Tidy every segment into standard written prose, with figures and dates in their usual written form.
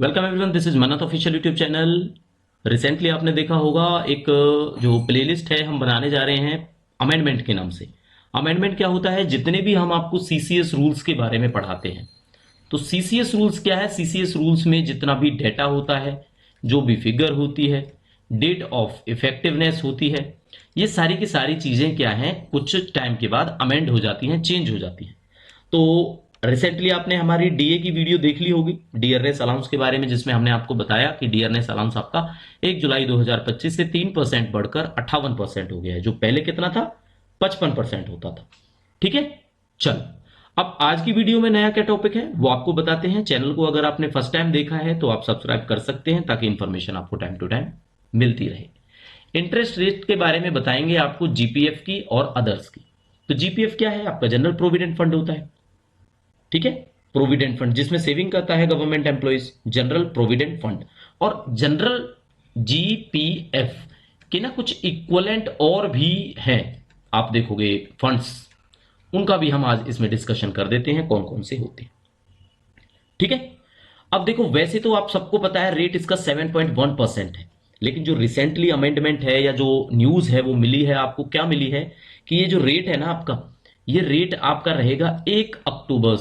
Welcome everyone, this is मन्नत official YouTube channel. Recently आपने देखा होगा एक जो प्लेलिस्ट है हम बनाने जा रहे हैं अमेंडमेंट के नाम से। अमेंडमेंट क्या होता है? जितने भी हम आपको सीसीएस रूल्स के बारे में पढ़ाते हैं, तो सीसीएस रूल्स क्या है? सीसीएस रूल्स में जितना भी डेटा होता है, जो भी फिगर होती है, डेट ऑफ इफेक्टिवनेस होती है, ये सारी की सारी चीजें क्या हैं, कुछ टाइम के बाद अमेंड हो जाती हैं, चेंज हो जाती हैं। तो रिसेंटली आपने हमारी डीए की वीडियो देख ली होगी, डियरनेस अलाउंस के बारे में, जिसमें हमने आपको बताया कि डियरनेस अलाउंस आपका 1 जुलाई 2025 से 3% बढ़कर 58% हो गया है, जो पहले कितना था, 55% होता था। ठीक है, चल अब आज की वीडियो में नया क्या टॉपिक है वो आपको बताते हैं। चैनल को अगर आपने फर्स्ट टाइम देखा है तो आप सब्सक्राइब कर सकते हैं, ताकि इंफॉर्मेशन आपको टाइम टू टाइम मिलती रहे। इंटरेस्ट रेट के बारे में बताएंगे आपको, जीपीएफ की और अदर्स की। तो जीपीएफ क्या है? आपका जनरल प्रोविडेंट फंड होता है। ठीक है, प्रोविडेंट फंड जिसमें सेविंग करता है government employees, general provident fund. और जनरल जीपीएफ के ना कुछ इक्वलेंट और भी हैं, आप देखोगे फंड्स, उनका भी हम आज इसमें डिस्कशन कर देते हैं कौन कौन से होते हैं। ठीक है, अब देखो, वैसे तो आप सबको पता है रेट इसका 7.1% है, लेकिन जो रिसेंटली अमेंडमेंट है या जो न्यूज है वो मिली है आपको, क्या मिली है कि ये जो रेट है ना आपका, ये रेट आपका रहेगा 1 अक्टूबर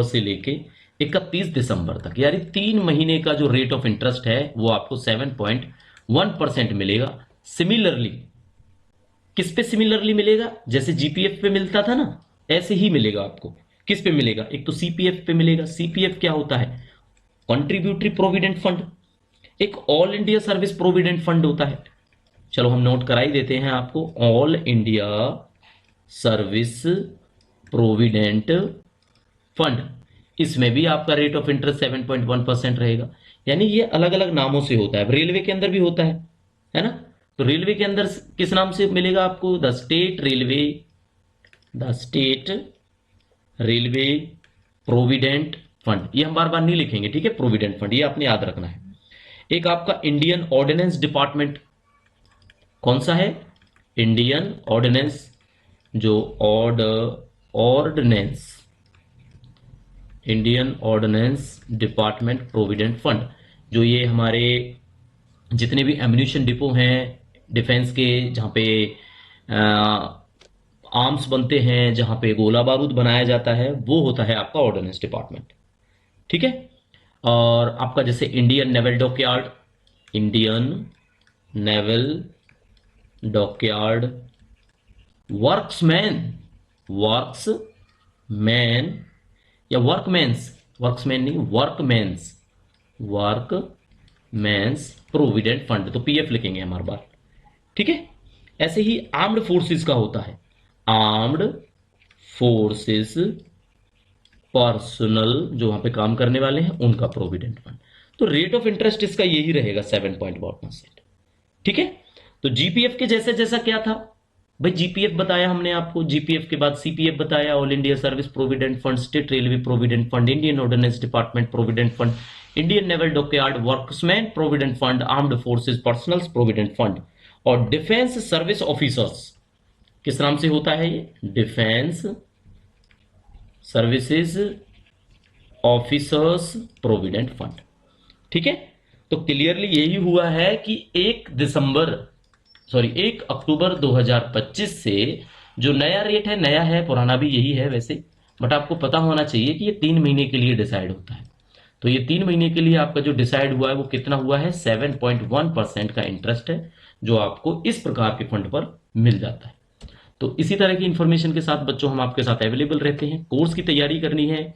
से लेके 31 दिसंबर तक, यानी 3 महीने का जो रेट ऑफ इंटरेस्ट है वो आपको 7.1% मिलेगा। सिमिलरली किस पे सिमिलरली मिलेगा? जैसे जीपीएफ पे मिलता था ना, ऐसे ही मिलेगा आपको। किस पे मिलेगा? एक तो सीपीएफ पे मिलेगा। सीपीएफ क्या होता है? Contributory provident fund. एक all India service provident fund होता है। चलो हम नोट कराई देते हैं आपको, all India service provident fund. इसमें भी आपका रेट ऑफ इंटरेस्ट 7.1% रहेगा। यानी ये अलग अलग नामों से होता है। रेलवे के अंदर भी होता है ना? तो रेलवे के अंदर किस नाम से मिलेगा आपको? The state railway provident fund. ये हम बार बार नहीं लिखेंगे, ठीक है? प्रोविडेंट फंड, ये आपने याद रखना है। एक आपका इंडियन ऑर्डिनेंस डिपार्टमेंट, कौन सा है? इंडियन ऑर्डिनेंस, जो ordnance, Indian ordnance department provident fund, जो ये हमारे जितने भी एम्यूनिशन डिपो हैं डिफेंस के, जहाँ पे आर्म्स बनते हैं, जहाँ पे गोला बारूद बनाया जाता है, वो होता है आपका ऑर्डिनेंस डिपार्टमेंट। ठीक है, और आपका जैसे Indian naval dockyard, Indian naval dockyard, workmen, workmen या वर्कमैन्स, वर्क्समैन नहीं, वर्कमैन्स, वर्कमैन्स प्रोविडेंट फंड, तो पीएफ लिखेंगे हम हर बार। ठीक है, ऐसे ही आर्म्ड फोर्सेस का होता है, आर्म्ड फोर्सेस पर्सनल, जो वहां पे काम करने वाले हैं, उनका प्रोविडेंट फंड। तो रेट ऑफ इंटरेस्ट इसका यही रहेगा 7.1%। ठीक है, तो जीपीएफ के जैसे जैसा क्या था भाई, जीपीएफ बताया हमने आपको, जीपीएफ के बाद सीपीएफ बताया, all India service provident fund, state railway provident fund, Indian ordnance department provident fund, Indian naval dockyard, workmen provident fund, armed forces personal provident fund, और डिफेंस सर्विस ऑफिसर्स, किस नाम से होता है ये? Defence services officers provident fund. ठीक है, तो क्लियरली यही हुआ है कि 1 अक्टूबर 2025 से जो नया रेट है, नया है, पुराना भी यही है वैसे, बट आपको पता होना चाहिए कि ये 3 महीने के लिए डिसाइड होता है। तो ये 3 महीने के लिए आपका जो डिसाइड हुआ है वो कितना हुआ है? 7.1% का इंटरेस्ट है, जो आपको इस प्रकार के फंड पर मिल जाता है। तो इसी तरह की इंफॉर्मेशन के साथ बच्चों हम आपके साथ अवेलेबल रहते हैं। कोर्स की तैयारी करनी है,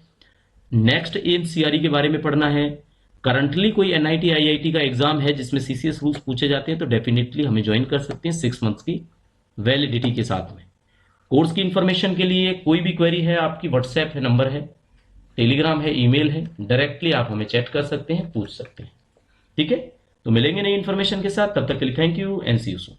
नेक्स्ट एम्स सीआरई के बारे में पढ़ना है, करंटली कोई एनआईटी आईआईटी का एग्जाम है जिसमें सीसीएस रूल्स पूछे जाते हैं, तो डेफिनेटली हमें ज्वाइन कर सकते हैं 6 मंथ्स की वैलिडिटी के साथ में। कोर्स की इंफॉर्मेशन के लिए कोई भी क्वेरी है आपकी, व्हाट्सएप है, नंबर है, टेलीग्राम है, ईमेल है, डायरेक्टली आप हमें चैट कर सकते हैं, पूछ सकते हैं। ठीक है, तो मिलेंगे नई इंफॉर्मेशन के साथ, तब तक के लिए thank you and see you soon.